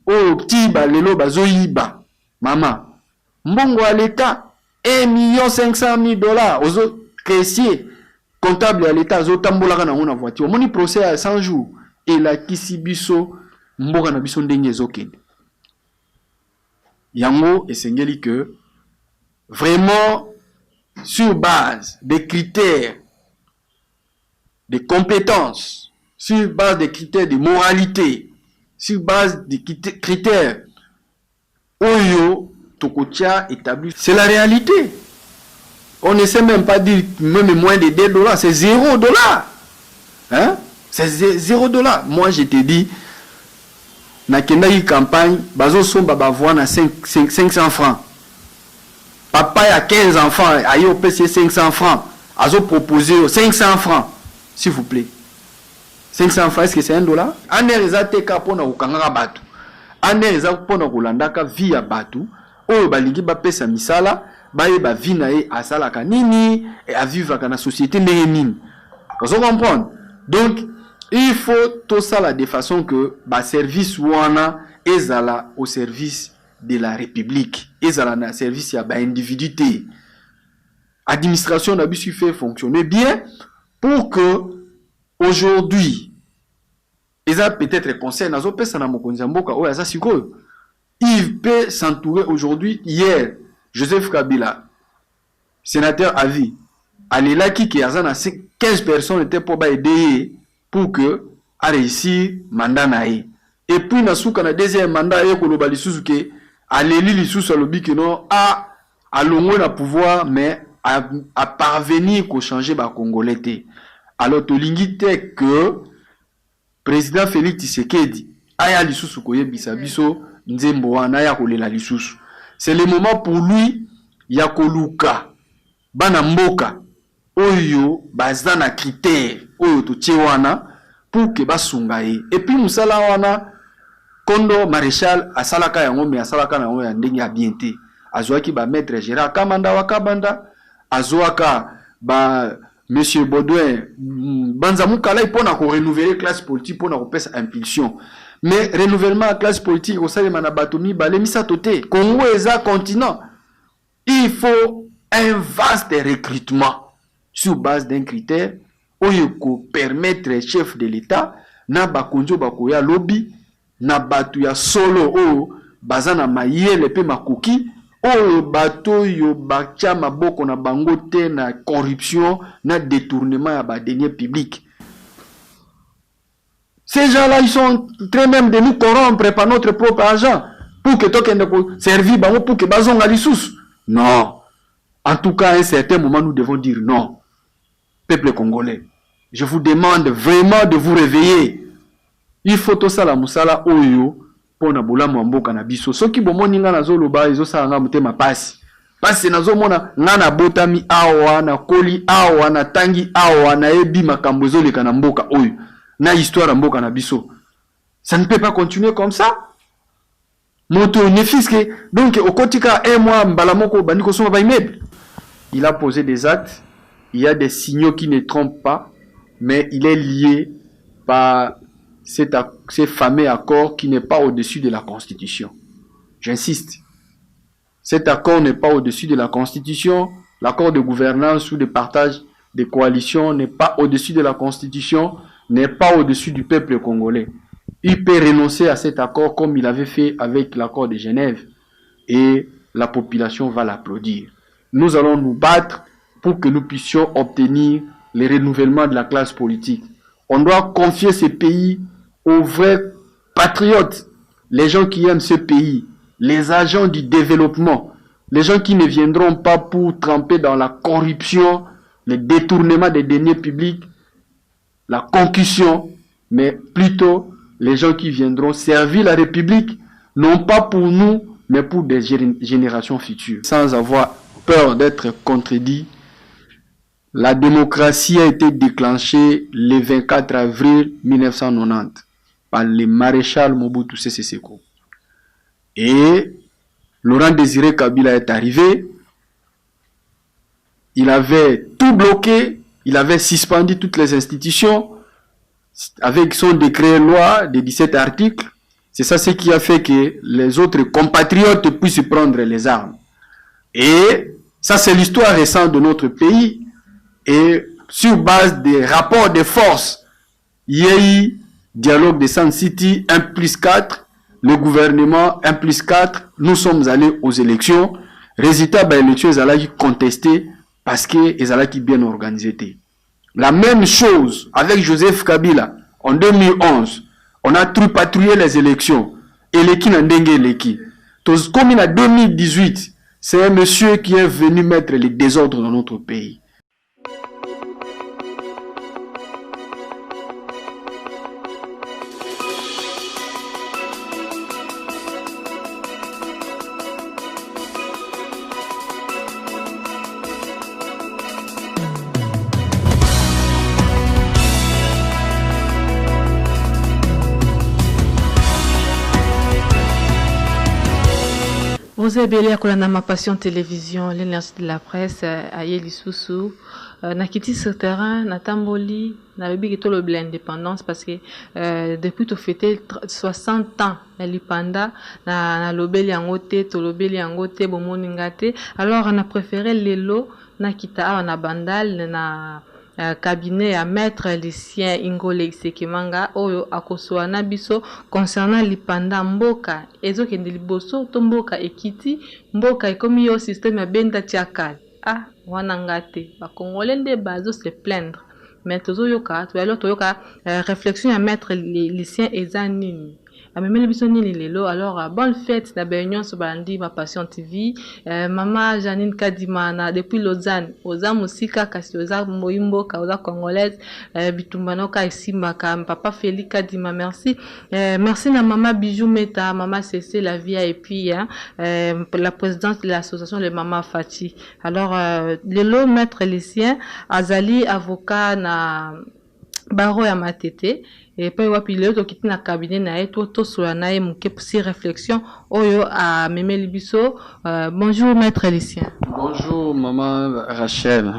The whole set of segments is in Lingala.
Oh, petit balelo bazoyiba. Maman. Mbongo à l'État. 1,5 million aux autres caissiers. Comptable à l'État. Aux autres tambola na una voiture. Moni procès à 100 jours. Et la kisibiso. Mboga na biso ndenge ezokende. Yango esengeli que vraiment sur base des critères de compétences, sur base des critères de moralité, sur base des critères Oyo Tokotia établi. C'est la réalité. On ne sait même pas dire même moins de $2, c'est $0. Hein? C'est $0. Moi je te dis, na kendaki campagne, bazo somba bavoa na 500 francs. Papa a 15 enfants, aïe au PC 500 francs. Azo proposé 500 francs. S'il vous plaît. 500 francs, est-ce que c'est $1? Ane reza teka pona ukangaka batu. Ane reza pona kulandaka via batu. Oyo balingi ba pesa misala, baye ba vina e asalaka nini et à vivre dans la société nini. Vous comprenez? Donc il faut tout ça de façon que ba service wana ezala au service de la République. Ezala na service ya ba individuité. Administration n'a pas fait fonctionner bien pour que aujourd'hui eza peut-être conseil nazo pesa na mokonzi mboka oyo asa sikoyo. Il peut s'entourer aujourd'hui. Hier, Joseph Kabila, sénateur à vie, Alela qui a 15 personnes étaient pour aider pour que a réussi mandat nae. Et puis nasuka na deuxième mandat et koloba lisusu ke aleli lisusu alobi que non a longo na pouvoir mais à parvenir ko changer ba congolais. Alors tolingi te que président Félix Tshisekedi aya lisusu ko yebisa biso nzembo wana ya kolela lisusu. C'est le moment pour lui ya koluka bana mboka oyo bazana critère oyo totie wana pour que basunga ye. Et puis musala wana kondo maréchal asalaka yango me asalaka nango ya ndenge ya bien te. Azwaki ba maître Gérard Kamanda wa Kabanda, azwaka ba Monsieur Baudouin banzamukala ipona ko renouveler classe politique pona ko pesa impulsion. Mais renouvellement de la classe politique au sein de Manabatomi, Balemisa Toté, Congo est un continent. Il faut un vaste recrutement sur base d'un critère où permettre aux chefs de l'État, na bakonjo bakoya lobby, na batu ya solo o bazana mayele pe makoki, o bato yo bacha maboko na bango te na corruption, na détournement ya ba deniers publics. Ces gens-là, ils sont très même de nous corrompre par notre propre argent pour que toi qui servi pour que bazon alisous. Non. En tout cas, à un certain moment, nous devons dire non. Peuple congolais, je vous demande vraiment de vous réveiller. Il faut tout ça la musala oyo pour na bola mboka na biso. Ceux qui bomoni nga na zoloba izo sa nga mutema pasi. Pasi na zo mona nga na botami awa na koli awa na tangi awa na ebi makambo ezoleka na mboka oyo. Na histoire mboka na biso. Ça ne peut pas continuer comme ça. Moto ne fisque donc au kotika un mois mbalamoko bandiko soma ba immeuble. Il a posé des actes, il y a des signaux qui ne trompent pas, mais il est lié par ces fameux accords qui n'est pas au-dessus de la Constitution. J'insiste. Cet accord n'est pas au-dessus de la Constitution. L'accord de gouvernance ou de partage des coalitions n'est pas au-dessus de la Constitution, n'est pas au-dessus du peuple congolais. Il peut renoncer à cet accord comme il avait fait avec l'accord de Genève et la population va l'applaudir. Nous allons nous battre pour que nous puissions obtenir le renouvellement de la classe politique. On doit confier ce pays aux vrais patriotes, les gens qui aiment ce pays, les agents du développement, les gens qui ne viendront pas pour tremper dans la corruption, le détournement des deniers publics, la concussion, mais plutôt les gens qui viendront servir la République, non pas pour nous, mais pour des générations futures. Sans avoir peur d'être contredit, la démocratie a été déclenchée le 24 avril 1990 par le maréchal Mobutu Sese Seko. Et Laurent Désiré Kabila est arrivé, il avait tout bloqué, il avait suspendu toutes les institutions avec son décret loi de 17 articles. C'est ça ce qui a fait que les autres compatriotes puissent prendre les armes. Et ça, c'est l'histoire récente de notre pays. Et sur base des rapports de force, il y a eu dialogue de Sun City 1+4, le gouvernement 1+4, nous sommes allés aux élections. Résultat, bah, l'élection, ils allaient contester parce qu'ils allaient bien organisés. La même chose avec Joseph Kabila en 2011. On a patrouillé les élections. Et l'équipe n'a dengue l'équipe. Comme en 2018, c'est un monsieur qui est venu mettre les désordres dans notre pays. Vous avez belé à ma passion télévision, l'énergie de la presse, à Yelisusu, na quitté ce terrain, na tamboli, na bébi qui le l'indépendance parce que depuis tout fêté 60 ans, l'ipanda, na lobeli angote, to lobeli angote, bomoningate, alors on a préféré les lots, na kita, na bandal, na cabinet à maître Lucien Ingole Sekimanga oyo akoswana biso concernant lipanda mboka ezo kende liboso to mboka ekiti mboka ekomi yo système ya benda tiakal wana ngate ba congolais nde bazo se plaindre mais tozo yoka to alors to yoka réflexion à maître Lucien eza nini amemeli biso nini lelo. Alors bonne fête na beignon so bandi ma passion TV. Maman Janine Kadima na depuis Lausanne oza musika kasi oza moyimbo ka oza congolaise bitumbano ka isimba ka papa Félix Kadima merci. Merci na maman Bijou Meta, maman Cécile la vie et puis la présidente de l'association les maman Fati. Alors lelo maître Lucien azali avocat na baro ya matete et puis wapi leo to kiti na cabinet na eto to sola na e muke pour réflexion oyo a memeli biso. Bonjour maître Lucien. Bonjour maman Rachel.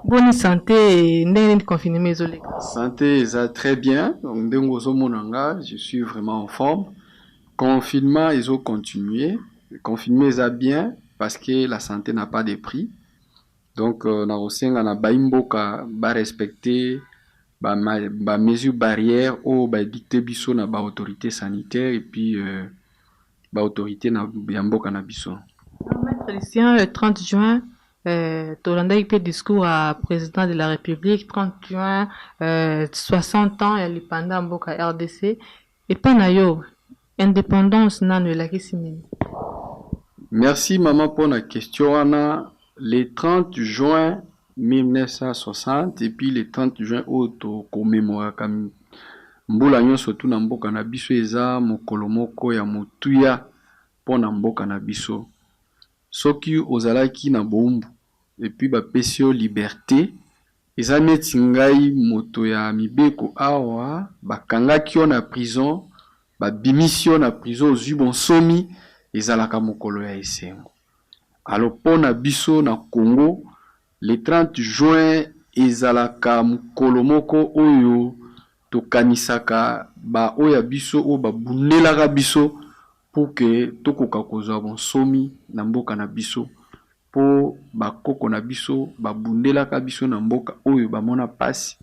Bonne santé ndenge confinement isolé. Santé ça très bien. Ndengo zo monanga, je suis vraiment en forme. Confinement ils ont continué. Confinement ça bien parce que la santé n'a pas de prix. Donc na osenga na baimboka ba respecter ba mesures barrières ou ba dicté biso na ba autorité sanitaire et puis ba autorité na yamboka na biso. Maître Lucien, le 30 juin Tolanda a fait discours à président de la République 30 juin 60 ans et pendant mboka RDC et pas na yo indépendance nanu la kisimini. Merci maman pour la question. Le 30 juin 1960 et puis le 30 juin auto commémora comme mbula nyonso tu na mboka na biso eza mokolo moko ya motuya po na mboka na biso soki ozalaki na bombu et puis ba pesio liberté eza neti ngai moto ya mibeko awa bakangaki yo na prison ba bimisio na prison ozwi bonsomi ezalaka mokolo ya esengo. Alors po na biso na Congo le 30 juin ezalaka mokolo moko oyo tokanisaka ba oya biso o ba bunelaka biso pour que tokoka kozwa bonsomi na mboka na biso po bakoko na biso ba bunelaka biso na mboka oyo bamona pasi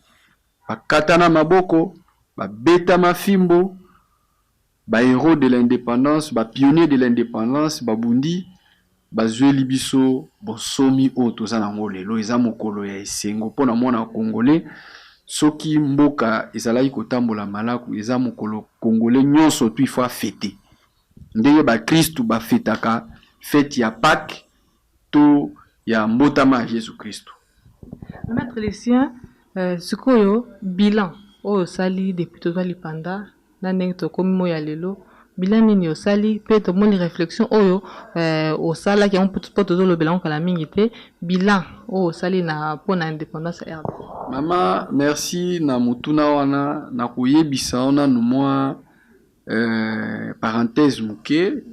bakata na maboko babeta mafimbo ba héros de l'indépendance ba pionniers de l'indépendance babundi bazweli biso bonsomi o toza nango lelo eza mokolo ya esengo pona mwana congolais soki mboka ezalaki kotambola malaku eza mokolo congolais nyonso tu faut fêter ndenge ba Kristu ba fetaka fête ya Pâques to ya mbotama Jésus Kristu. Maître Lucien sikoyo bilan oyo sali depuis to zali panda na ndenge to komi mo ya lelo bilan nini osali pe to moni réflexion oyo osala ki on peut to le bilan kala mingi te bilan oyo osali na pona indépendance RD. Mama merci na mutuna wana na kuyebisa ona no moi parenthèse muke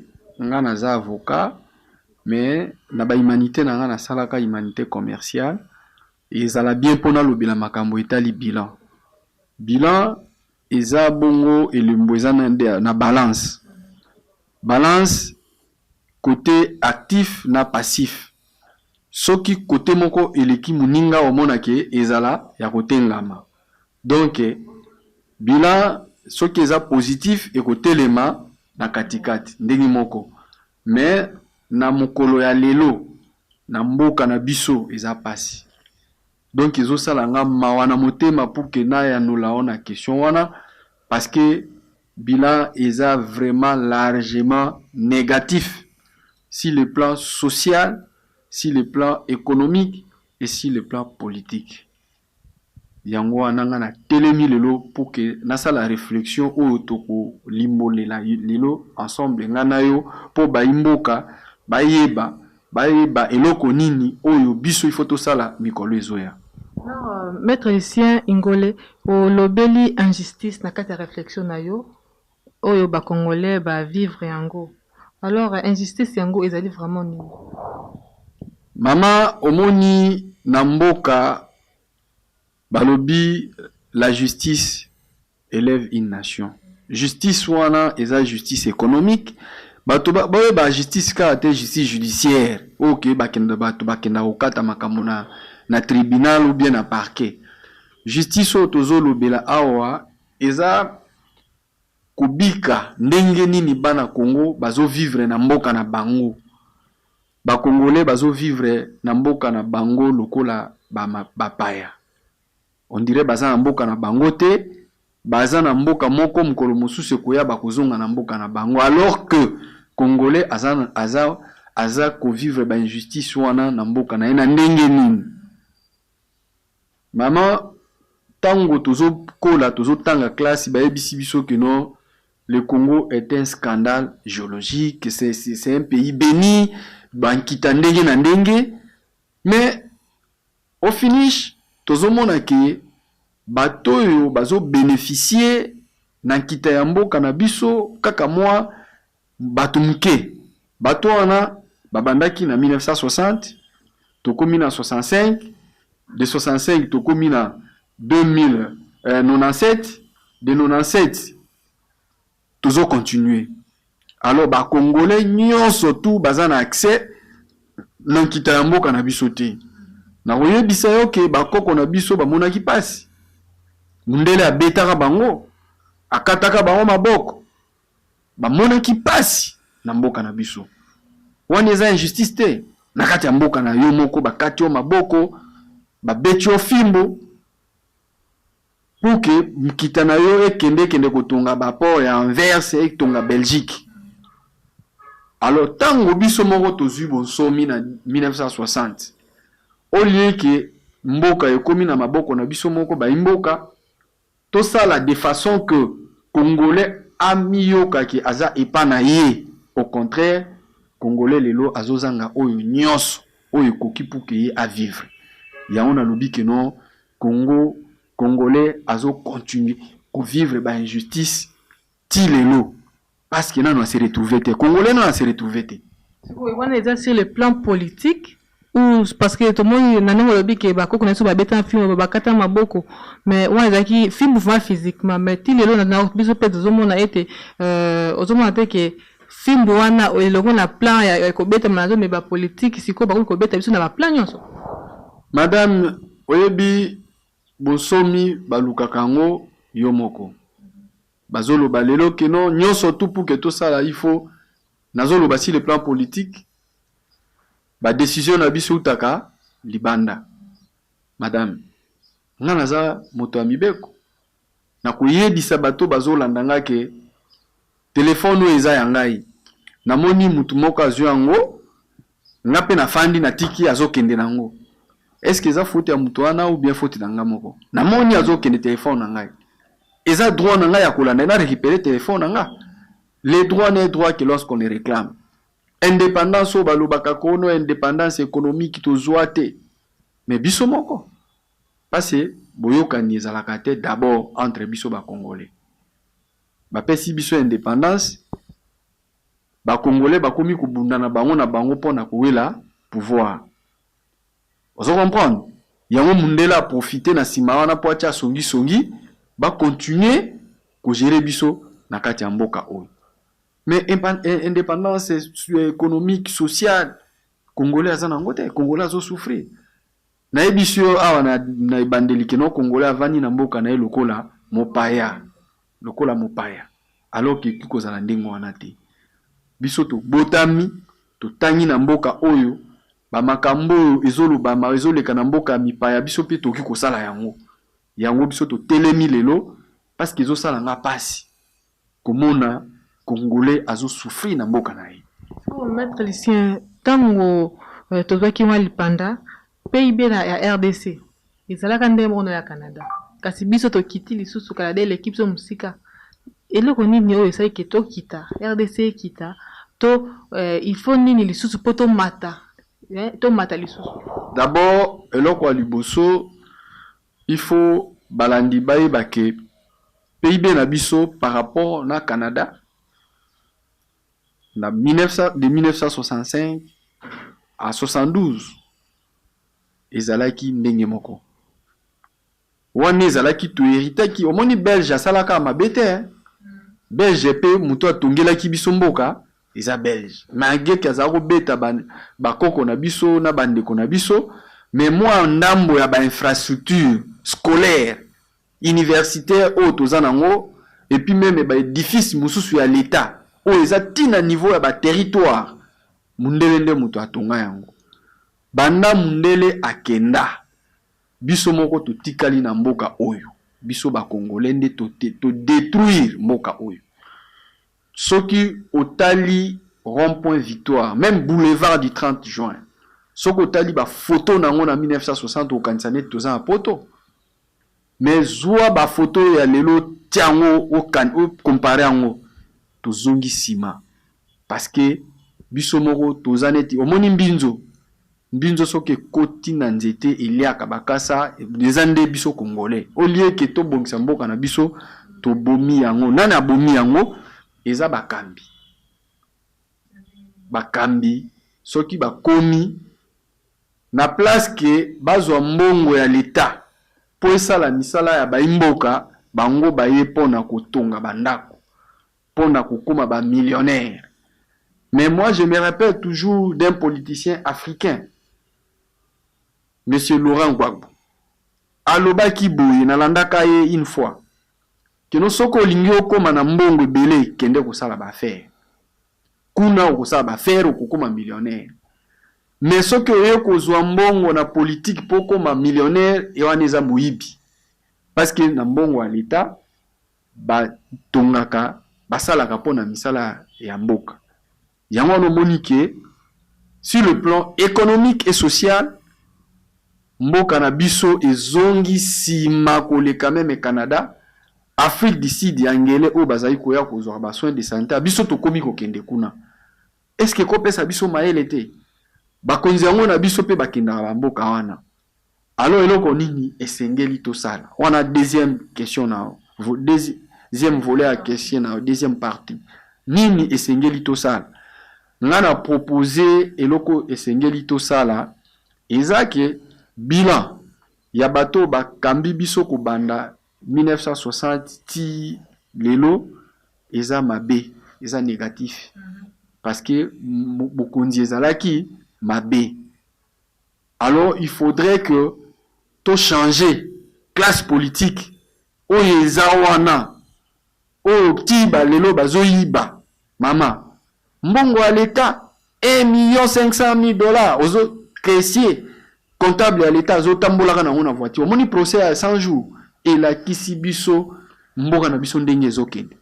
nga naza avocat mais na ba humanité na nga na salaka humanité commerciale ezala bien pona lobela makambo etali bilan eza bongo elembo eza na balance. Balance côté actif na passif. Soki côté moko eleki muninga omona ke ezala ya kotengama. Donc bilan soki eza positif et côté lema na katikati ndenge moko. Mais na mokolo ya lelo na mboka na biso eza pasi. Donc ezo sala nga mawana motema pour que na ya nous la on question wana parce que bilan eza vraiment largement négatif sur le plan social, sur le plan économique et sur le plan politique. Yango ananga na telemi lelo pour que na sala réflexion o toko limbo lelo ensemble ngana yo pour baimboka bayeba eloko nini oyo biso il faut to sala mikolo ezoya. Maître Lucien Ingole, au lobeli injustice na kati ya réflexion na yo oyo ba congolais ba vivre yango. Alors injustice yango ezali vraiment nini? Mama omoni na mboka balobi la justice élève une nation. Justice wana eza justice économique. Bato ba justice ka te justice judiciaire. OK bakenda okata makambo na tribunal ou bien na parquet. Justice otozo lobela awa eza kubika ndenge nini bana Congo bazo vivre na mboka na bango. Ba Congolais bazo vivre na mboka na bango lokola bapaya. On dirait baza na mboka na bango te, baza na mboka moko mukolo mosusu koya bakozonga na mboka na bango alors que Congolais aza ko vivre ba injustice wana na mboka na ena ndenge nini. Maman tango tozo kola tozo tanga classe ba ebisi biso que non le Congo est un scandale géologique, c'est un pays béni, bankita ndenge na ndenge, mais au finish tozo mona ke bato yo bazo bénéficier na nkita ya mboka na biso kaka mwa bato muke. Bato wana babandaki na 1960 tokomi na 65, de 65 tokomi na 2097, de 97 toujours continuer. Alors ba Congolais nyonso tout baza na accès na nkita ya mboka na biso te. Na koyebisa yo ke bakoko na biso bamonaki pasi. Mundele abetaka bango, akataka bango maboko. Bamonaki pasi na mboka na biso. Wana eza injustice te. Na kati ya mboka na yo moko bakati yo maboko, babeti yo fimbo. Pour que mkita na yo kende kotonga baport ya Anvers et tonga Belgique. Alors tango biso moko tozui bonsomi na 1960. Au lieu que mboka ekomi na maboko na biso moko ba imboka, to sala de façon que Congolais amiyoka ki aza epana ye. Au contraire, Congolais lelo azozanga oyo nyonso oyo koki pour que ye a vivre. Ya on a lobi que non Congolais azo continuer à vivre ba injustice ti lelo parce que nan se retrouver te Congolais nan se retrouver te. Oui, on est sur le plan politique ou parce que tout le monde nan lobi que ba ko connaître ba beta film ba kata maboko mais on est qui film vraiment physiquement mais ti lelo na biso pe zomo na été ozomona te que film wana o eloko na plan ya ko beta manazo mais ba politique siko ba ko beta biso na ba plan nyonso. Madame oyebi bosomi balukaka ngo yomoko bazolo balelo que non nyonso tout pour que tout ça là il faut nazolo basi le plan politique ba décision na biso utaka libanda. Madame nga naza moto amibeko na kuyebisa bato bazolanda nga ke téléphone eza ya ngai namoni mutu moko azwi yango nga pe na fandi na tiki azokende nango. Est-ce que ça faute ya mutu wana ou bien faute na nga moko? Na moni azokende téléphone na ngai. Eza droit na nga ya kolanda na récupérer téléphone na nga. Les droits n'est droit que lorsqu'on les réclame. Indépendance o balobaka kono indépendance économique to zoate. Mais biso moko. Parce que boyokani ezalaka te d'abord entre biso ba Congolais. Ba pesi biso indépendance ba Congolais ba komi kubunda na bango pona kowela pouvoir. Vous comprenez? Yango mundela profiter na sima wana po acha songi ba continuer ko gérer biso na kati ya mboka oyo. Mais indépendance économique, sociale, Congolais azana ngote, Congolais azo souffrir. Na ebisio awa na ibandeli keno Congolais avani na mboka na lokola mopaya. Lokola mopaya. Alors que kiko zana ndengo wana te. Biso to botami, to tangi na mboka oyo, ba makambo ezolobama ezoleka na mboka mipaya biso pe toki kosala yango. Yango biso to telemi lelo parce que ezosala nga pasi. Komona Congolais azo souffrir na mboka na ye. Maître Lucien, tango tozwaki mwa lipanda PIB ya RDC ezalaka nde mbono ya Canada. Kasi biso tokiti lisusu Canada l'équipe so musika. Eloko nini oyo esali ke tokita RDC kita to il faut nini lisusu po to mata lisusu. D'abord eloko liboso il faut balandi bayeba ke PIB na biso par rapport na Canada de 1965 à 72 ezalaki ndenge moko wana ezalaki to héritaki omoni belge asalaka mabete belge pe muto atongelaki biso mboka eza belge malgré que azako beta bakoko na biso na bandeko na biso mais moi ndambo ya ba infrastructure scolaire universitaire o tozanango et puis même ba édifice mususu ya l'état o eza tina niveau ya ba territoire mundele nde muto atonga yango banda mundele akenda biso moko to tikali na mboka oyo biso ba congolais nde to détruire mboka oyo soki otali rond-point Victoire même boulevard du 30 juin soki otali ba photo nango na 1960 au kansane toza na poto mais zwa ba photo ya lelo tiango o comparer yango tozongi sima parce que biso moko toza neti omoni mbinzo soki koti na nzete eliaka bakasa dezande biso congolais au lieu que to bongisa mboka na biso to bomi yango nani abomi yango eza bakambi soki bakomi na place que bazwa mbongo ya l'état po esala misala ya baimboka bango baye pona kotonga bandako pona kokoma ba millionnaire. Mais moi je me rappelle toujours d'un politicien africain Monsieur Laurent Gbagbo alobaki boye nalandaka ye une fois keno soko lingi okoma na mbongo ebele kende kosala ba affaire kuna okosala ba affaire okokoma millionnaire mais soki oye kozwa mbongo na politique po koma millionnaire ewana eza moyibi parce que na mbongo ya l'état ba tongaka basalaka pona misala ya mboka yango no monike sur le plan économique et social mboka na biso ezongi sima koleka même Canada Afrique du Sud yangele o bazali koya kozwa ba soins de santé biso tokomi kokende kuna est-ce que kopesa biso maele te bakonzi yango na biso pe bakenda ba mboka wana alors eloko nini esengeli to sala wana deuxième question na deuxième volet à question na deuxième partie nini esengeli to sala ngana proposer eloko esengeli to sala ezake bilan ya bato bakambi biso ko banda 1960 ti lelo eza mabe eza négatif parce que bokonzi ezalaki mabe alors il faudrait que to changer classe politique oyo eza wana oyo ti balelo bazoyiba mama mbongo à l'état $1,500,000 ozo caissier comptable à l'état zo tambolaka na ngona voiture moni procès à 100 jours et la kisibiso mboka na biso ndenge ezokende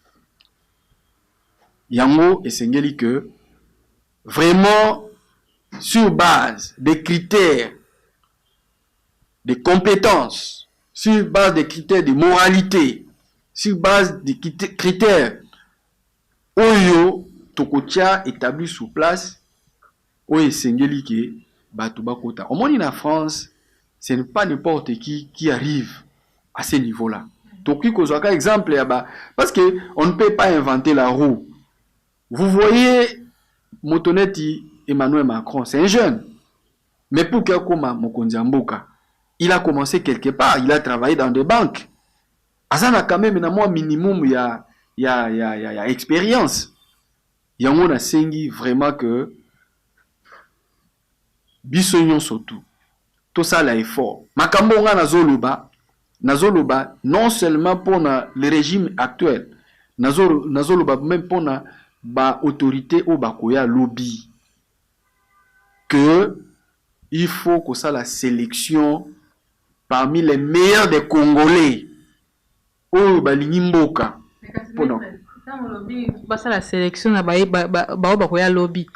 yango esengeli que vraiment sur base des critères de compétences sur base des critères de moralité sur base des critères oyo tokotia établi sous place oyo esengeli que bato bakota omoni na France ce n'est pas n'importe qui arrive à ce niveau-là. Donc, un exemple, parce que on ne peut pas inventer la roue. Vous voyez, Motonetti Emmanuel Macron, c'est un jeune. Mais pour qu'il Mokonzi Mboka, il a commencé quelque part, il a travaillé dans des banques. azana quand même na moi minimum ya expérience. Yango na sengi vraiment que biso nyonso tu to sala effort. Makambo nga nazoloba non seulement pour le régime actuel, nazoloba même pour ba autorité ou ba koya lobby, que il faut que ça la sélection parmi les meilleurs des Congolais ou balingi mboka pour la sélection na ba koya lobby.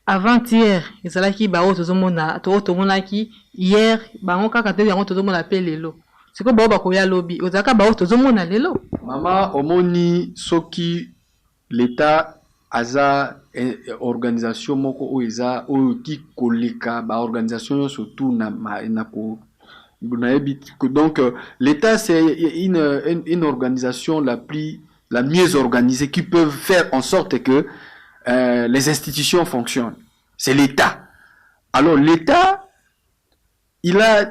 Avant-hier, ezalaki ba otozomona tomonaki hier bango kaka te yango tozomona pe lelo. C'est que ba koya lobby ozaka ba otozomona lelo. Mama omoni soki l'État aza organisation moko o eza o ki koleka ba organisation surtout na ko donc l'État c'est une organisation la mieux organisée qui peut faire en sorte que les institutions fonctionnent. C'est l'État. Alors l'État, il a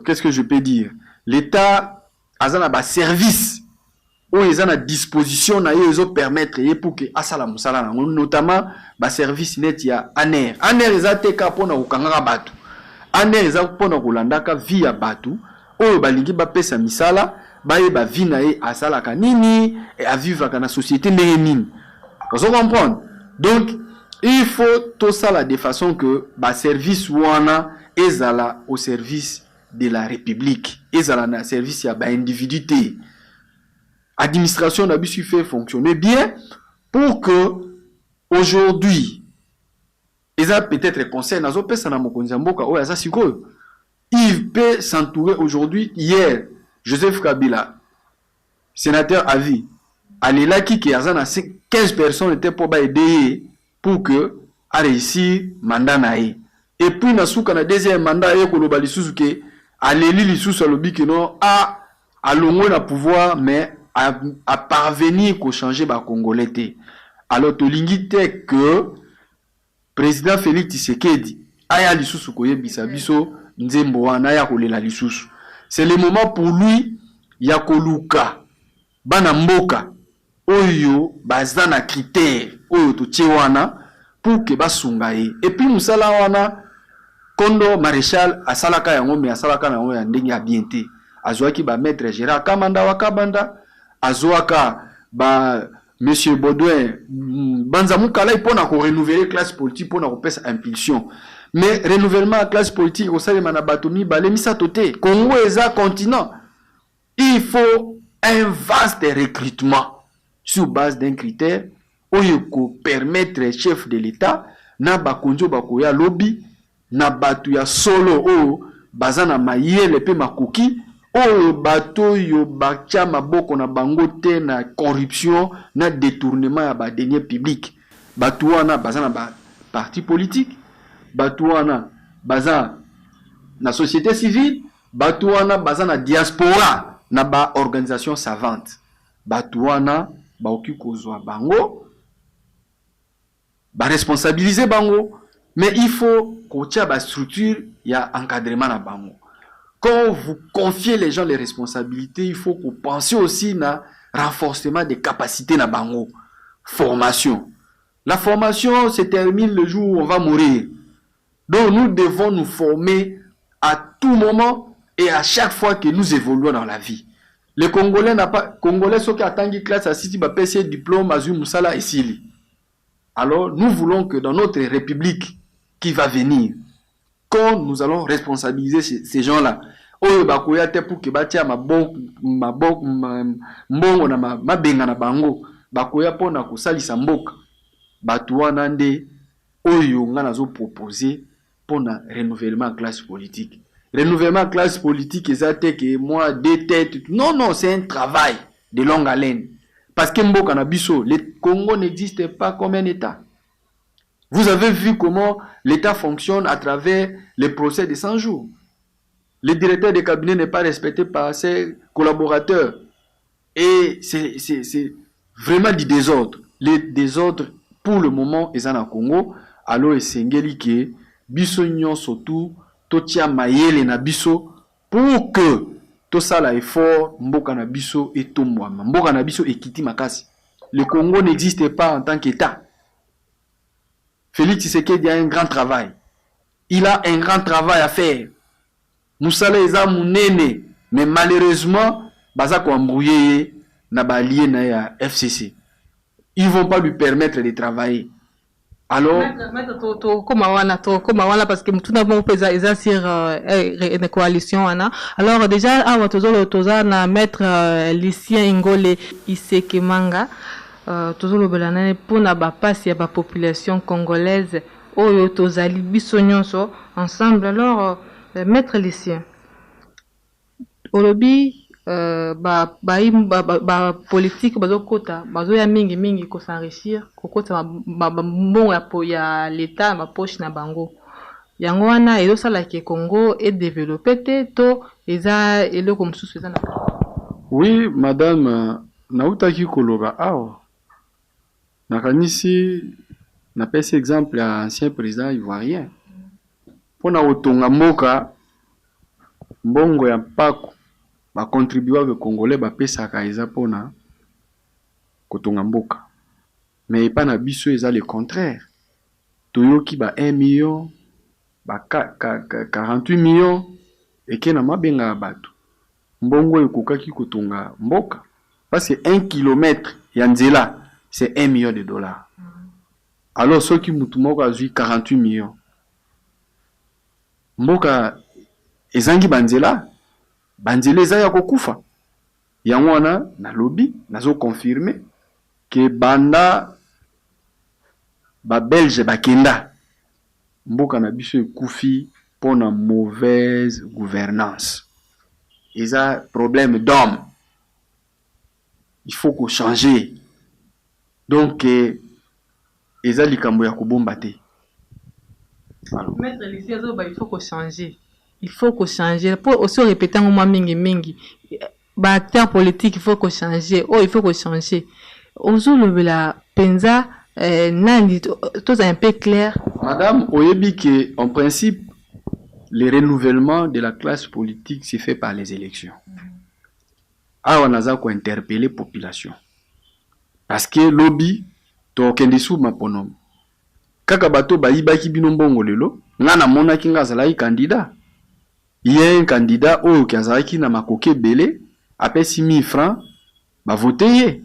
qu'est-ce que je peux dire? L'État a un service où ils ont à disposition ils ont permettre pour que asala musala notamment ba service net ya ANER. ANER ils ont teka pona ukangaka batu. ANER ils ont pona kulandaka via batu. Oyo balingi ba pesa misala baye ba vina e asala kanini et à vivre dans la société nini. Vous comprenez? Donc il faut tout ça là de façon que ba service wana ezala au service de la République, ezala na service ya ba individualité. Administration n'a pu faire fonctionner bien pour que aujourd'hui ils ont peut-être conseil nazo pesa na mokonzi mboka o yaza sikoyo. Il peut s'entourer aujourd'hui. Hier, Joseph Kabila, sénateur à vie, là qui a 15 personnes étaient pour aider pour que a réussi mandat naé. Et puis nasuka na deuxième mandat et koloba lisusuke aleli lisusu alobi que non a longo na pouvoir mais à parvenir ko changer ba congolais té. Alors tolingi té que président Félix Tshisekedi aya lisusu koyebisa biso nzembo wana ya kolela lisusu. C'est le moment pour lui ya koluka bana mboka oyo bazana critère oyo totie wana pour que basunga ye. Et puis musala wana kondo maréchal asalaka yango me asalaka na yango ya ndenge ya bien te. Azwaki ba maître Gérard Kamanda wakabanda, azwaka ba Monsieur Baudouin Banzamukala ipona ko renouveler classe politique pona ko pesa impulsion. Mais renouvellement de la classe politique au sein de Manabatomi, Balemisa Toté, Congo est un continent. Il faut un vaste recrutement sur base d'un critère où il faut permettre aux chefs de l'État, na bakonjo bakoya lobby, na batu ya solo o bazana mayele pe makoki, o bato yo bacha maboko na bango te na corruption, na détournement ya ba deniers publics. Batu wana bazana ba parti politique. Batouana baza na société civile, Batouana baza na diaspora na ba organisation savante. Batouana ba okikozwa bango ba responsabiliser bango, mais il faut qu'on tia ba structure ya encadrement na bango. Quand vous confiez les gens les responsabilités, il faut qu'on pense aussi na renforcement des capacités na bango, formation. La formation se termine le jour où on va mourir. Donc nous devons nous former à tout moment et à chaque fois que nous évoluons dans la vie. Les Congolais n'a pas Congolais ceux qui attendent une classe à Siti ba PC diplôme Azu Musala et Sili. Alors nous voulons que dans notre république qui va venir, quand nous allons responsabiliser ces gens-là, oyo bakoya te pour que batia mbongo na mabenga na bango, bakoya pona ko salisa mboka. Batu wana nde oyo nga nazo proposer pour le renouvellement de classe politique. Renouvellement de classe politique, c'est que moi, deux têtes. Non, non, c'est un travail de longue haleine. Parce que Mboka Nabiso, le Congo n'existe pas comme un État. Vous avez vu comment l'État fonctionne à travers les procès de 100 jours. Le directeur de cabinet n'est pas respecté par ses collaborateurs. Et c'est vraiment du désordre. Le désordre, pour le moment, est en Congo. Alors, esengeli ke biso nyonso tu totia mayele na biso pour que tout ça là effort mboka na biso et tombwama mboka na biso ekiti makasi. Le Congo n'existe pas en tant qu'État. Félix Tshisekedi a un grand travail. Il a un grand travail à faire. Moussala eza munene, mais malheureusement baza ko embrouiller na ba allié na ya FCC. Ils vont pas lui permettre de travailler. Alors, parce que tout d'abord ils sur une coalition alors déjà avant toza na maître Lucien Ngole Isekemanga tozolo belana pour na ba passe ya ba population congolaise oyo tozali biso nyonso ensemble. Alors maître Lucien olobi ba politique bazokota bazoya mingi ko s'enrichir kokota mbongo ya l'état ma poche na bango yango wana ezosala ke Congo est développé to eza eloko mosusu eza na. Oui madame nautaki koloba awa nakanisi na pesi exemple ya ancien président ivoirien pona otonga mboka mbongo ya mpako ba contribuer le Congolais ba pesa ka eza pona kotonga mboka mais pas na biso eza le contraire toyoki ba 1 million ba 48 millions et que na mabenga bato mbongo ekokaki kotonga mboka parce que 1 kilomètre ya nzela c'est 1 million de dollars. Alors ceux qui mutu moko azui 48 millions mboka ezangi banzela banzela eza ya kokufa yango wana na lobby nazo confirmer que banda ba belge bakenda mboka na biso ekufi pona mauvaise gouvernance. Eza problème d'homme, il faut qu'on change. Donc eza likambo ya kobomba te. Maître Lucien il faut qu'on change. Il faut qu'on change. Pour aussi répéter un moment mingi. Ba acteur politique il faut qu'on change. Oh il faut qu'on change. Aujourd'hui la penza nani tout un peu clair. Madame oyebi que en principe le renouvellement de la classe politique se fait par les élections. On a ko interpeller population. Parce que lobby to kende sou maponom. Kaka bato ba yibaki bino mbongo lelo, ngana mona kinga zalai candidat. Il y a un candidat au Kazaki na makoke belé, après 6 000 francs, ba voter.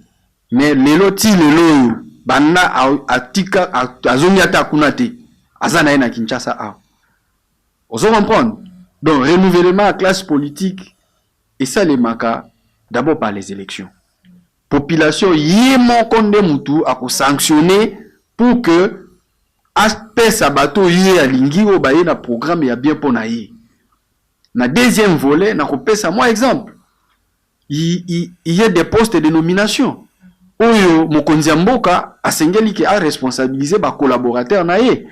Mais lelo ti lelo banda atika azonyata kunate. Azana na Kinshasa a. Vous comprenez? Donc renouvellement à classe politique et ça les maka d'abord par les élections. Population yémo konde mutu a ko sanctionner pour que aspect sabato yé alingi o baye na programme ya bien pona yé. Na deuxième volet, na kopesa moi exemple. Il y a des postes de nomination. Oyo mokonzi ya mboka asengeli ki a responsabiliser ba collaborateur na ye.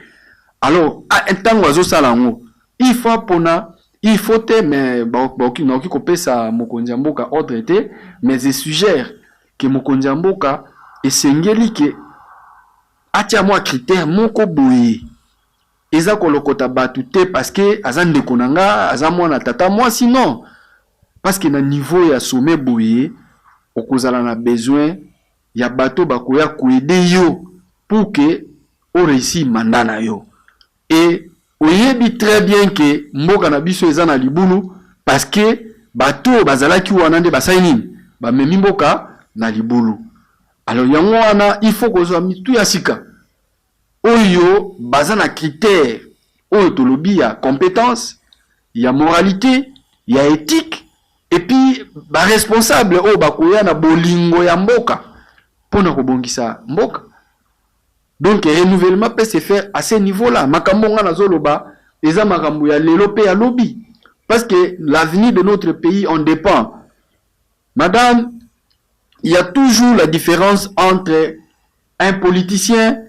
Alors, à un temps oiseau salango, il faut pona, il faut te mais boki no ki kopesa mokonzi ya mboka ordre te, mais je suggère que mokonzi ya mboka esengeli ki atia moi critère moko boye. Eza kolokota batu te parce que azande konanga azamwa tata moi sinon parce que na niveau ya sommet boye okozala na besoin ya bato bakoya kuede yo pour que o réussi mandat na yo et oyebi très bien que mboka na biso eza na libulu parce que bato bazalaki wana nde basaini ba memi mboka na libulu. Alors yango wana il faut kozwa mitu ya sika oyo bazana critère oyo tolobi ya compétence, ya moralité, ya éthique et puis ba responsable oyo bakoya na bolingo ya mboka pona kobongisa mboka. Donc renouvellement peut se faire à ce niveau-là. Makambo nga nazoloba eza makambo ya lelo pe ya lobby parce que l'avenir de notre pays en dépend. Madame, il y a toujours la différence entre un politicien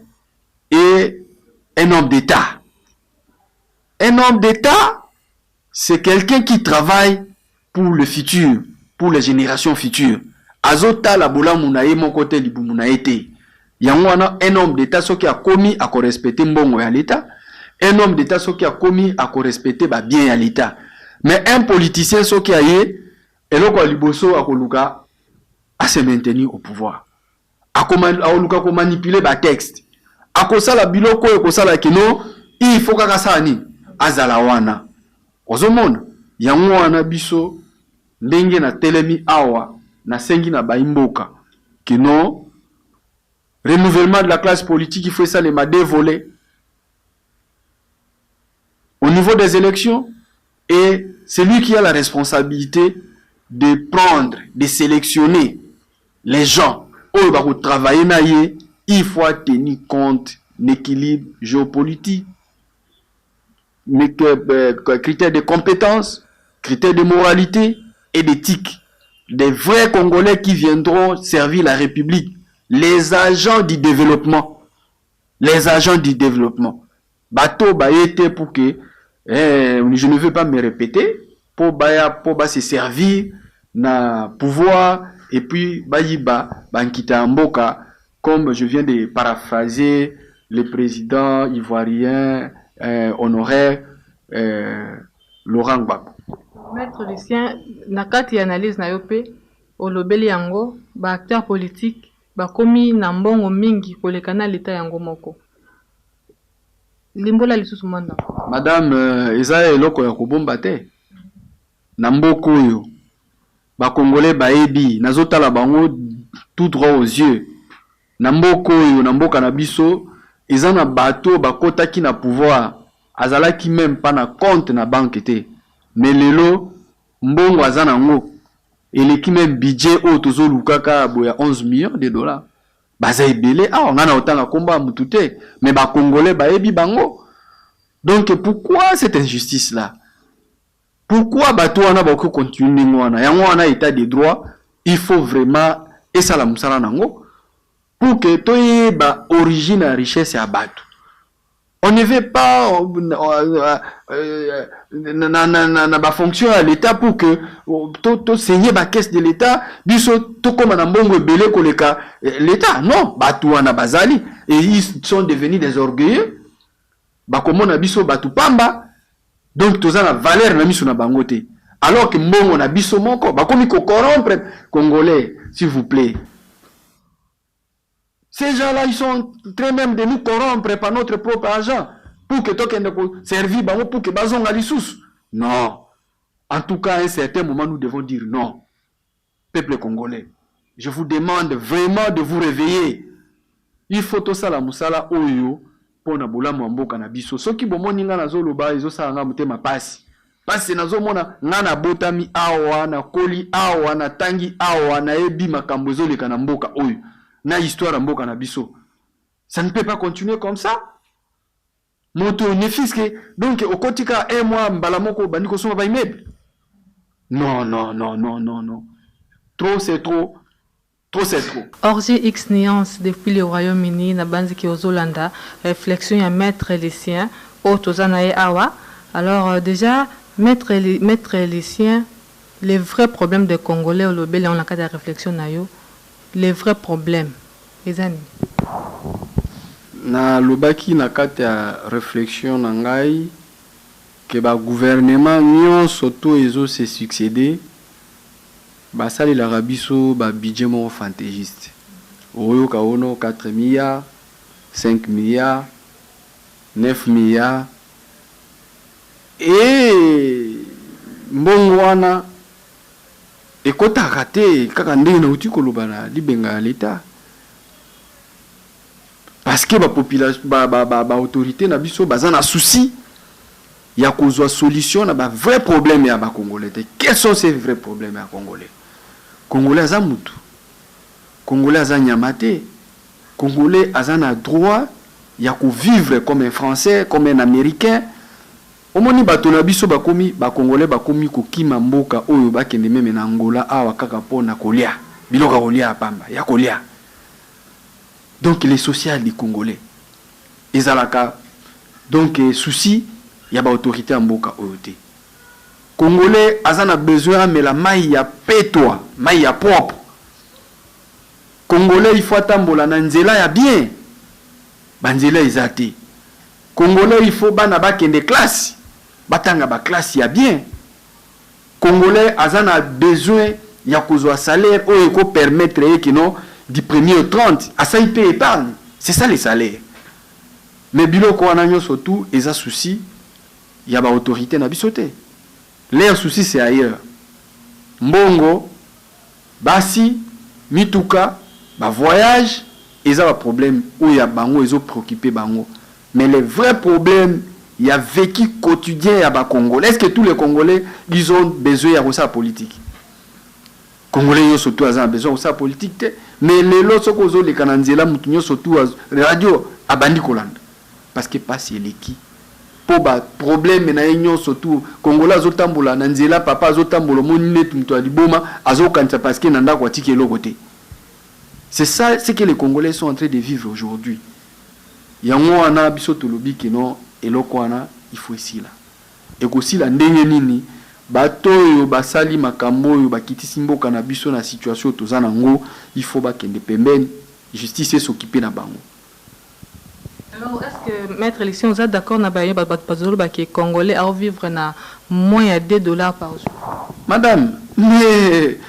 et un homme d'État. Un homme d'État, c'est quelqu'un qui travaille pour le futur, pour les générations futures. Azota la bola munaye mon côté libu munaye te. Yangwana un homme d'État ce qui a commis à correspecter mbongo ya l'État, un homme d'État ce qui a commis à correspecter ba bien ya l'État. Mais un politicien ce qui a yé eloko ya liboso akoluka à se maintenir au pouvoir, akoluka ko manipuler ba texte, akosala biloko ekosala kino il faut kaka sani azala wana ozomona yango wana biso ndenge na telemi awa na sengi na baimboka kino renouvellement de la classe politique, il faut ça les madé volés au niveau des élections, et c'est lui qui a la responsabilité de prendre, de sélectionner les gens où va travailler naïe. Il faut tenir compte d'équilibre géopolitique, critères de compétences, critères de moralité et d'éthique. Des vrais Congolais qui viendront servir la République, les agents du développement, les agents du développement. Bateau baïté pour que je ne veux pas me répéter, pour se servir na pouvoir et puis bayiba bankita mboka, comme je viens de paraphraser le président ivoirien honoraire Laurent Gbagbo. Maître Lucien, nakati analyse na yope olobeli yango ba acteur politique ba komi na mbongo mingi kolekana l'état yango moko. Limbola lisusu manda. Madame eza eloko ya kobomba te. Na mboko yo ba congolais baebi nazotala bango tout droit aux yeux. Na mboko yo na mboka na biso eza na bato bakotaki na pouvoir azalaki même pas na compte na banque te. Mais lelo mbongo azana ngo eleki même budget o tozo lukaka boya 11 millions de dollars. Baza ebele on a otanga komba mutu te, mais ba congolais baebi bango. Donc pourquoi cette injustice là? Pourquoi bato wana ba ko continuer ngwana yango wana état de droit? Il faut vraiment et ça la musala nango pour que toyeba origine et richesse ya bato. On ne veut pas na fonction à l'État pour que to saigner ba caisse de l'État, biso to comme na mbongo belé koleka l'État. Non, batu wana bazali et ils sont devenus des orgueilleux. Ba komona biso batu pamba. Donc toza na valeur na miso na bangote. Alors que mbongo na biso moko ba komi ko corrompre congolais, s'il vous plaît. Ces gens-là, ils sont très même de nous corrompre par notre propre argent pour que token servi pour que bazon ali sous. Non. En tout cas, à un certain moment, nous devons dire non. Peuple congolais, je vous demande vraiment de vous réveiller. Il faut tout ça la musala oyo pour na bola mboka na biso. Soki bomoni nga na zoloba ezo sa nga mutema pasi. Pasi nazo mona nga na botami awa na koli awa na tangi awa na ebi makambo ezoleka na mboka oyo. Na histoire mboka na biso. Ça ne peut pas continuer comme ça. Moto ne fisque donc au kotika un mois mbala moko bandiko soma ba immeuble. Non non non non non non. Trop c'est trop. Trop c'est trop. Orgie X Nuance depuis le Royaume-Uni na banzi ki ozolanda réflexion ya maître Lucien au tozanae awa. Alors déjà maître Lucien les vrais problèmes des Congolais au lobel on a cas de réflexion na yo. Les vrais problèmes, les amis. Na lobaki na kati ya réflexion na ngai que ba gouvernement nyonso to ezo se succéder ba sali la rabiso ba budget mo fantaisiste. Oyo ka ono 4 milliards, 5 milliards, 9 milliards et mbongo wana ekota raté kaka ndenge na uti koloba na libenga l'état parce que ba population ba autorité na biso baza na souci ya kozwa solution na ba vrai problème ya ba congolais. Quels sont ces vrais problèmes ya congolais? Congolais aza mutu, congolais aza nyamate, congolais aza na droit ya ko vivre comme un français, comme un américain. Omoni bato na biso bakomi ba congolais bakomi ko kima mboka oyo bakende meme na Angola awa kaka pona kolia biloka kolia pamba ya kolia. Donc les social des congolais ezalaka donc souci ya ba autorité mboka oyo te. Congolais azana besoin mais la mai ya petwa, mai ya propre. Congolais il faut tambola na nzela ya bien. Banzela ezate. Congolais il faut bana bakende classe. Batanga ba classe ya bien. Congolais a besoin il y a un salaire ou il faut permettre que non du premier au 30 à ça il peut épargne. C'est ça les salaires. Mais biloko wana surtout ils a souci il y a ba autorité na bisoté. Leur souci c'est ailleurs. Mbongo basi mituka ba voyage ils ont un problème où il y a bango ils ont préoccupé bango. Mais le vrai problème il y a vécu quotidien à Congolais. Est-ce que tous les Congolais ils ont besoin de ça politique? Congolais ils ont surtout besoin de ça politique. Mais les autres causes les Canadiens mutunyo surtout radio à bandi kolanda. Parce que pas c'est l'équipe. Pour ba problème na union surtout Congolais azotambola na nzela papa azotambola monine tumto aliboma azokanta parce que nanda kwa tike lo côté. C'est ça ce que les Congolais sont en train de vivre aujourd'hui. Yango ana biso tolobi que non eloko wana il faut ici là. Et aussi la ndenge nini bato yo basali makambo yo bakitisi mboka na biso na situation tozana ngo il faut ba kende pembeni justice s'occuper na bango. Alors est-ce que maître élection vous êtes d'accord na bayo bazolo ba que congolais à vivre na moins de $2 par jour? Madame, mais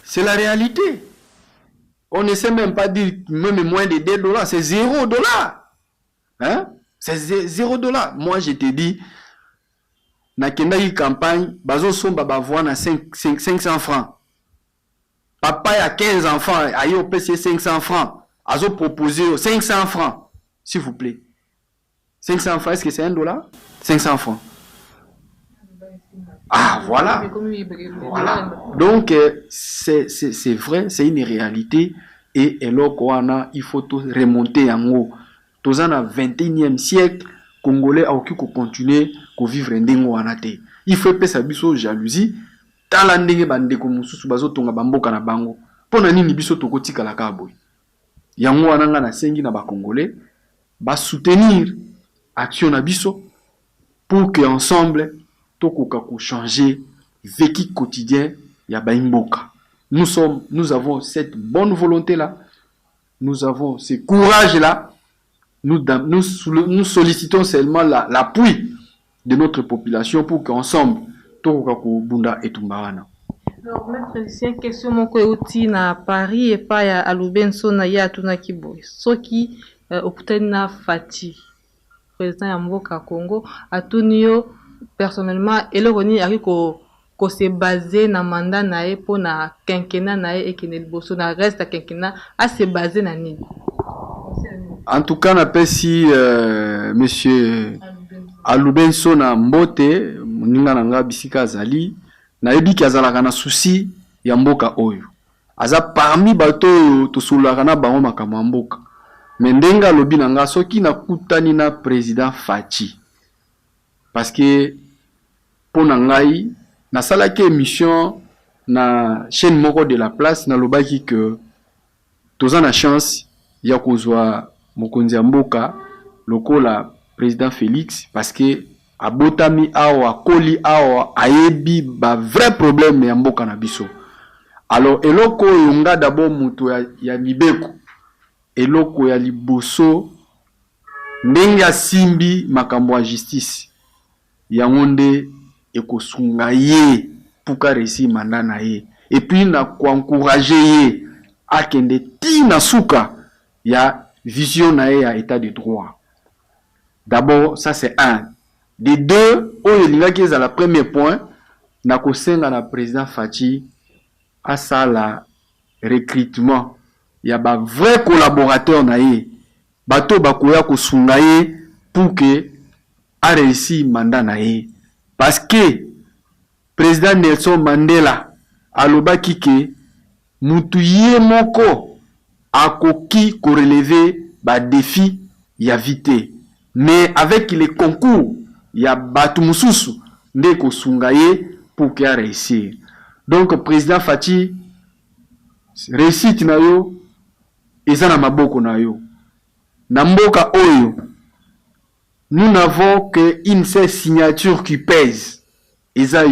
c'est la réalité. On ne sait même pas dire même moins de $2, c'est $0. Hein? C'est $0. Moi, je te dis, na kendaki campagne, bazo somba bavoa na 500 francs. Papa a 15 enfants, ayo au PC 500 francs. Azo proposé 500 francs, s'il vous plaît. 500 francs, est-ce que c'est $1? 500 francs. Ah, voilà. Donc, c'est vrai, c'est une réalité. Et il faut tout remonter en haut. Tous en 21e siècle, Congolais a occupé continuer à vivre en anate. Il faut pas s'abuser jalousie. Talandenge bande ko mususu bazotonga bamboka na bango. Pona nini biso tokotika la kaboy. Yango wananga na sengi na ba Congolais ba soutenir action na biso pour que ensemble tokoka ko changer vécu quotidien ya ba mboka. Nous avons cette bonne volonté là. Nous avons ce courage là. Nous sollicitons seulement l'appui de notre population pour qu'ensemble, Tokokaku Bunda et Tumbarana. Alors, maître, c'est une question moko euti na Paris et pas à Lubenso na ya tuna kiboy. Soki okutana Fati, président ya mboka Congo, atunio personnellement eloroni ariko ko se basé na mandat na e po na quinquennat na e kene liboso na reste quinquennat a se basé na nini? En tout cas, on appelle si monsieur Alubenso na mbote, ninga nanga bisika azali, na yebi ki azalaka na souci ya mboka oyo. Aza parmi bato oyo tosulaka na bango makambo mboka. Mais ndenga lobi nanga soki na kutani na président Fachi. Parce que pour nangai na salaki émission na chaîne moko de la place na lobaki que toza na chance ya kozwa mokonzi ya mboka lokola président Félix parce que abotami awa koli awa ayebi ba vrai problème ya mboka na biso. Alors eloko yonga d'abord muto ya libeko eloko ya liboso ndenge simbi makambo ya justice yango nde ekosunga ye puka resi mandat na ye et puis na encourager ye akende ti na suka ya vision na ye ya état de droit. D'abord ça c'est un. De deux, oyo lingaki eza la premier point na kosenga na président Fachi à ça la recrutement ya ba vrai collaborateur na ye bato bakoya kosunga ye pour que a réussi mandat na ye parce que président Nelson Mandela alobaki ke mutu ye moko akoki ko relever ba défi ya vite mais avec les concours ya batu mususu nde ko sunga ye pour que a réussir. Donc président Fachi réussite na yo eza na maboko na yo na mboka oyo nous n'avons que une seule signature qui pèse eza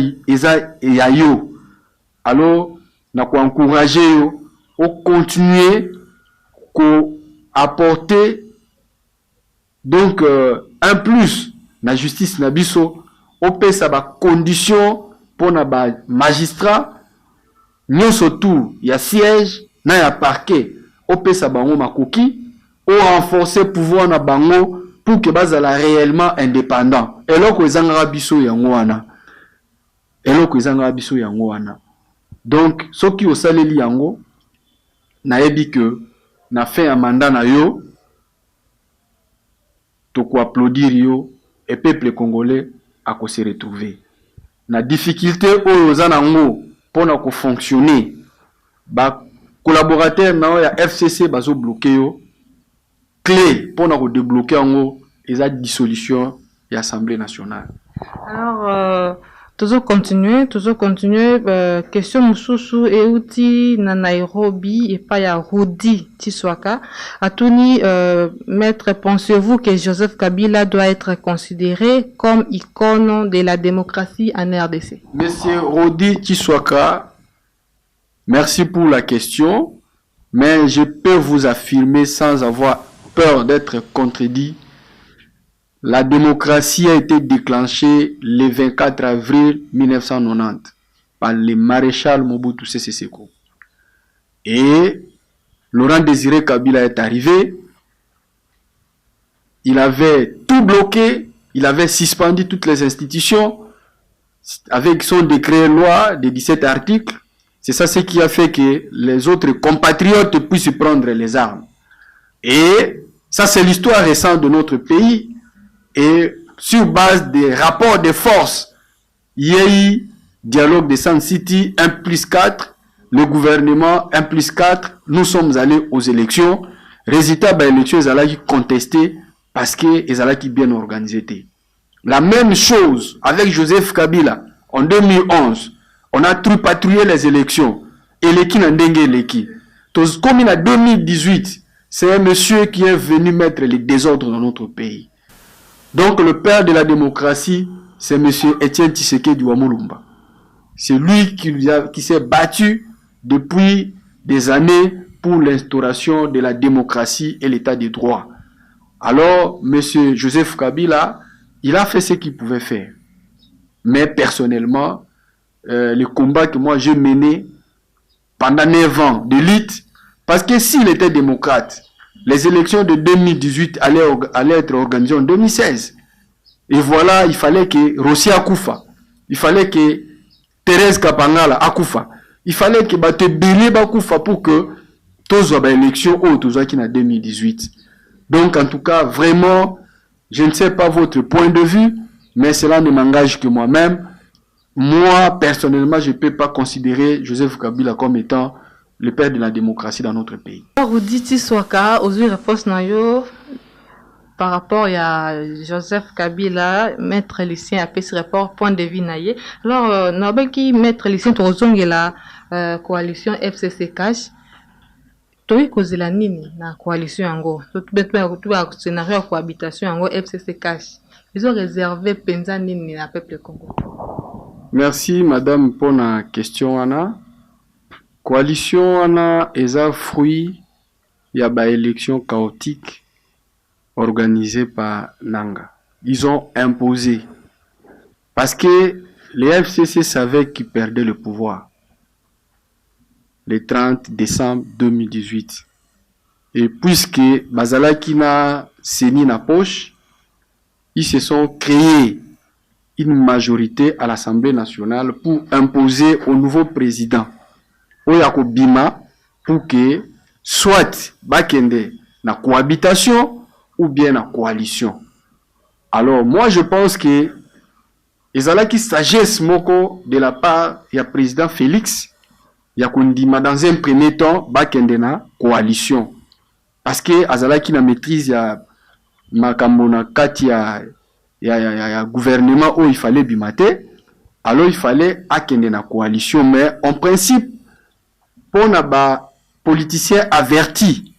ya yo. Alors na ko encourager yo au continuer ko apporter donc un plus na justice na biso au pesa ba condition pour na ba magistrat nyonso tout ya siège na ya parquet opesa bango makoki o renforcer pouvoir na bango pour que bazala réellement indépendant eloko ezanga biso yango wana donc soki osaleli yango nayebi que na fin ya mandat na yo to ko applaudir yo et peuple congolais a ko se retrouver na difficulté oyo za nango pona ko fonctionner ba collaborateur na ya FCC bazo bloquer yo clé pona ko débloquer yango eza dissolution de l'Assemblée nationale. Alors, toujours continuer, question Moussousou et outi na Nairobi et pas ya Rudi Tiswaka. Atuni, maître, pensez-vous que Joseph Kabila doit être considéré comme icône de la démocratie en RDC? Monsieur Rudi Tiswaka, merci pour la question, mais je peux vous affirmer sans avoir peur d'être contredit. La démocratie a été déclenchée le 24 avril 1990 par le maréchal Mobutu Sese Seko. Et Laurent Désiré Kabila est arrivé. Il avait tout bloqué. Il avait suspendu toutes les institutions avec son décret-loi de 17 articles. C'est ça ce qui a fait que les autres compatriotes puissent prendre les armes. Et ça, c'est l'histoire récente de notre pays. Et sur base des rapports de force, il y a eu dialogue de Sun City 1+4, le gouvernement 1+4, nous sommes allés aux élections. Résultat des élections, ils allaient contester parce qu'ils allaient bien organisés. La même chose avec Joseph Kabila en 2011. On a patrouillé les élections. Et l'équipe n'a dengue l'équipe. Comme en 2018, c'est un monsieur qui est venu mettre les désordres dans notre pays. Donc le père de la démocratie, c'est M. Etienne Tshisekedi Wamulumba. C'est lui qui s'est battu depuis des années pour l'instauration de la démocratie et l'état de droit. Alors, M. Joseph Kabila, il a fait ce qu'il pouvait faire. Mais personnellement, le combat que moi j'ai mené pendant 9 ans de lutte, parce que s'il était démocrate, les élections de 2018 allaient être organisées en 2016. Et voilà, il fallait que Rossi Akoufa, il fallait que Thérèse Kapangala Akoufa, il fallait que Bate Bélé Bakoufa pour que tous les élections au qui en 2018. Donc en tout cas, vraiment, je ne sais pas votre point de vue, mais cela ne m'engage que moi-même. Moi, personnellement, je ne peux pas considérer Joseph Kabila comme étant le père de la démocratie dans notre pays. Rudi Tiswaka, aux réponses nayo par rapport à Joseph Kabila, maître Lucien a fait ce rapport point de vue naye. Alors, n'abaki maître Lucien tozonge la coalition FCC Cash. Toi cause la nini na coalition yango. Tout scénario de cohabitation yango FCC Cash. Ils ont réservé penza nini na peuple Congo. Merci madame pour la question Anna. Coalition ana eza fruit ya ba élection chaotique organisée par Nanga. Ils ont imposé parce que les FCC savaient qu'ils perdaient le pouvoir le 30 décembre 2018. Et puisque Bazalaki na Seni na poche, ils se sont créés une majorité à l'Assemblée nationale pour imposer au nouveau président Oyako Bima pour que soit bakende na cohabitation ou bien na coalition. Alors moi je pense que ezalaki sagesse moko de la part du président Félix Yakundima dans un premier temps bakende na coalition parce que azalaki na maîtrise ya makambo na kati ya gouvernement où il fallait bimate, alors il fallait akende na coalition, mais en principe pour na ba politicien averti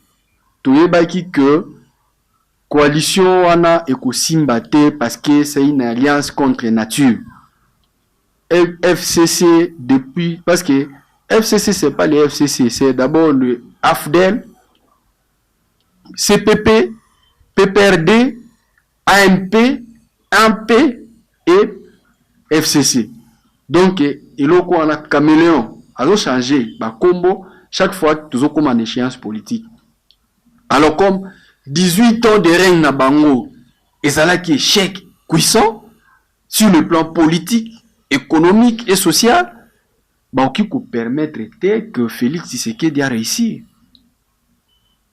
toyebaki que coalition wana ekosimbate parce que c'est une alliance contre nature. FCC depuis parce que FCC c'est pas le FCC, c'est d'abord le AFDEL, CPP, PPRD, AMP, AMP et FCC. Donc, eloko on a caméléon, alors changer, bah combo, chaque fois toujours comme en échéance politique. Alors comme 18 ans de règne na bango, et ça là qui est échec puissant sur le plan politique, économique et social, bah qui peut permettre que Félix Tshisekedi a réussi.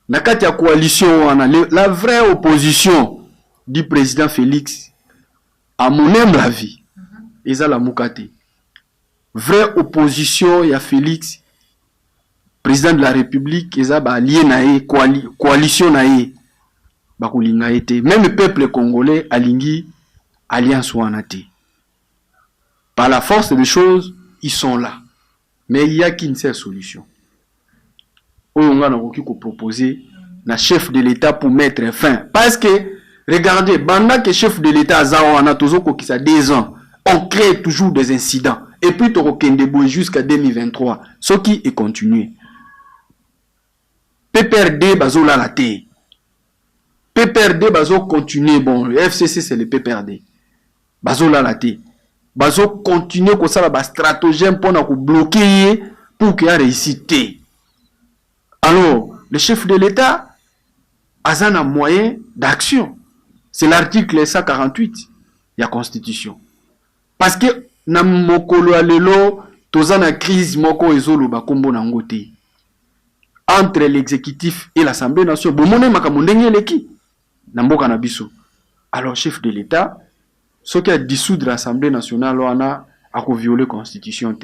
Na kati ya coalition wana, la vraie opposition du président Félix, à mon humble avis, eza la mukate. Vraie opposition ya Félix, président de la République, eza ba allié nae, coalition nae, ba kulinga ete. Même le peuple congolais alingi alliance wana te. Par la force des choses, ils sont là. Mais il y a qu'une seule solution. On a proposé na chef de l'État pour mettre fin. Parce que, regardez, pendant que chef de l'État a toujours qui ça 2 ans, on crée toujours des incidents. Et puis, tu as jusqu'à 2023. Ce qui est continué. PPRD, bazo la té. PPRD, bazo continuer. Bon, le FCC, c'est le PPRD. Bazo la té. Bazo continuer comme ça, la stratagème pour nous bloquer pour qu'il y ait réussite. Alors, le chef de l'État a un moyen d'action. C'est l'article 148 de la Constitution. Parce que, na mokolo alelo, toza na crise moko ezolo ba kombo na ngote. Entre l'exécutif et l'Assemblée nationale, bomone makamondenge leki na mboka na biso. Alors, chef de l'État, ce qui a dissoudre l'Assemblée nationale, a violer la Constitution.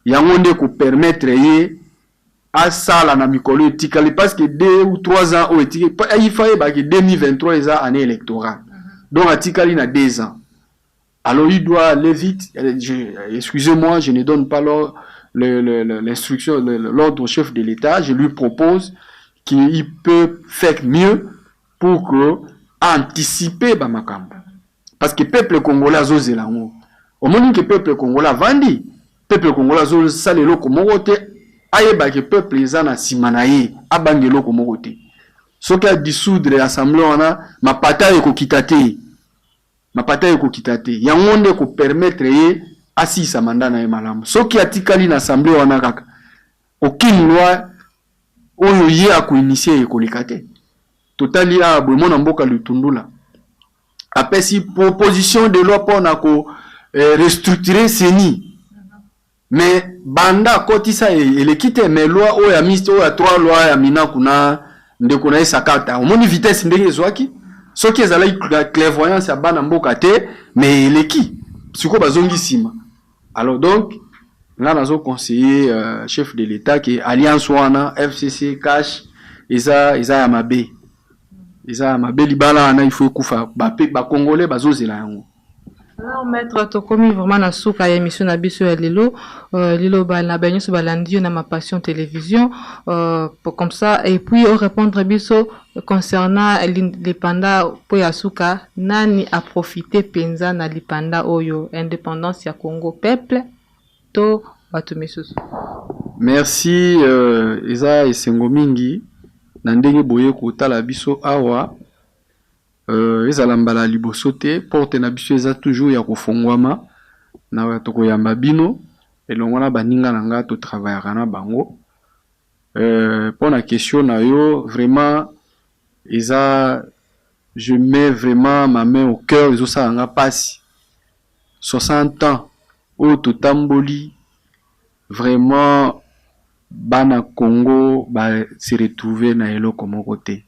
Il y a un monde qui permettre à ça la mikolo etikali parce que 2 ou 3 ans au etikali il fallait que 2023 est année électorale. Donc etikali na 2 ans. Alors il doit aller vite. Excusez-moi, je ne donne pas l'instruction, l'ordre au chef de l'État. Je lui propose qu'il peut faire mieux pour que anticiper Bamakambo. Parce que le peuple congolais a zosé là. Au moment que le peuple congolais vandi, le peuple congolais a zosé ça les locaux moroté. Ayeba que peuple ezana simanaye abangelo ko mokote soki a dissoudre l'assemblée wana mapata ekokitate yango nde ko permettre ye asisa mandat na ye malamu soki atikali na assemblée wana kaka aucune loi oyo ye akoinitie ekoleka te totali a bomo na mboka lutundula apesi proposition de loi pona ko restructurer CENI. Mais banda kotisa elekite mais loi o ya ministre o ya 3 loi ya mina kuna ndeko na sakata omoni vitesse ndenge zwaki soki ezala la clairvoyance ya bana mboka te mais eleki siko bazongi sima. Alors donc là nazo conseiller chef de l'État qui alliance wana FCC cash eza ya mabe libala na il faut kufa ba congolais bazozela yango. Alors, maître, tu commis vraiment na souka émission na biso ya lilo ba na benyo so balandi na ma passion télévision comme ça et puis on répondre biso concernant l'indépendance pour ya souka nani a profité penza na lipanda oyo indépendance ya Congo peuple to batu misusu. Merci eza esengo mingi na ndenge boye ko tala biso awa. Ezala mbala liboso te porte na biso eza toujours ya kofongwama na toko ya mabino elongo na baninga na nga to travailler na bango pour la question na yo vraiment eza je mets vraiment ma main au cœur ezo sa nga pasi 60 ans au totamboli vraiment bana Congo ba se retrouver na eloko moko te.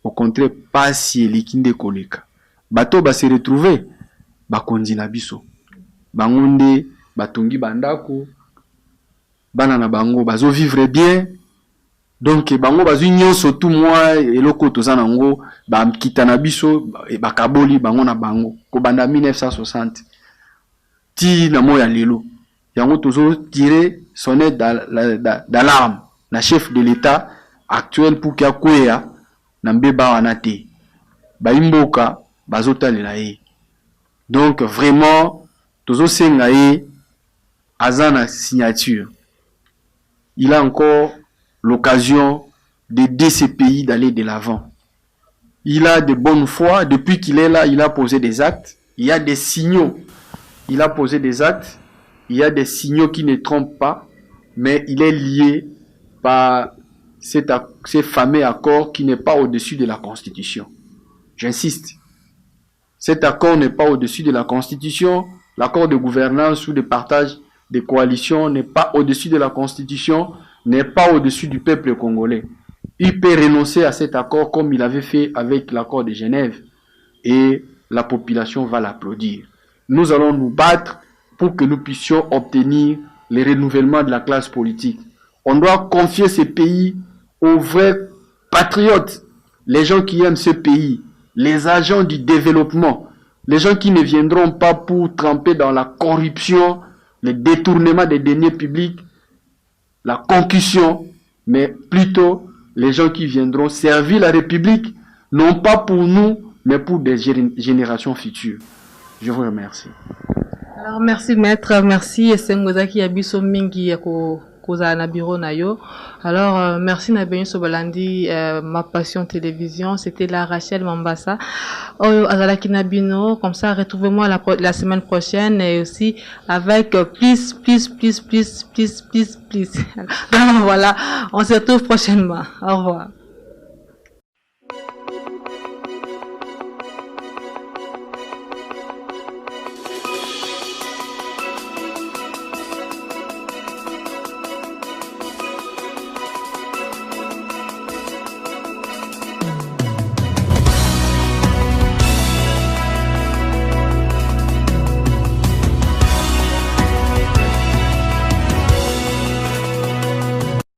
Au contraire, pas si l'équinde koleka. Bato ba se retrouver, ba kondi na biso. Bangonde, batongi bandako, banana bango, bazo vivre bien. Donc, bango bazo nyonso tout moi, eloko tozanango, ba kita na biso, ba kaboli, bango na bango. Ko banda 1960. Ti na moya lelo. Yango tozo tirer sonnette d'alarme. La chef de l'État actuel pour kia kwea, Nambeba wanate baimboka bazotalela ye. Donc vraiment tozo senga ye azana signature. Il a encore l'occasion d'aider ces pays d'aller de l'avant. Il a de bonne foi depuis qu'il est là, il a posé des actes, il y a des signaux. Il a posé des actes il y a des signaux qui ne trompent pas, mais il est lié par ces fameux accords qui n'est pas au-dessus de la Constitution. J'insiste. Cet accord n'est pas au-dessus de la Constitution. L'accord de gouvernance ou de partage des coalitions n'est pas au-dessus de la Constitution, n'est pas au-dessus du peuple congolais. Il peut renoncer à cet accord comme il avait fait avec l'accord de Genève et la population va l'applaudir. Nous allons nous battre pour que nous puissions obtenir le renouvellement de la classe politique. On doit confier ce pays aux vrais patriotes, les gens qui aiment ce pays, les agents du développement, les gens qui ne viendront pas pour tremper dans la corruption, le détournement des deniers publics, la concussion, mais plutôt les gens qui viendront servir la République, non pas pour nous, mais pour des générations futures. Je vous remercie. Alors, merci maître, merci Sengoza qui abiso mingi koza na bureau na yo. Alors merci na benyo sobalandi ma passion télévision, c'était la Rachel Mambasa. Oyo azalaki na bino, comme ça retrouvez-moi la semaine prochaine et aussi avec plus. Donc voilà, on se retrouve prochainement. Au revoir.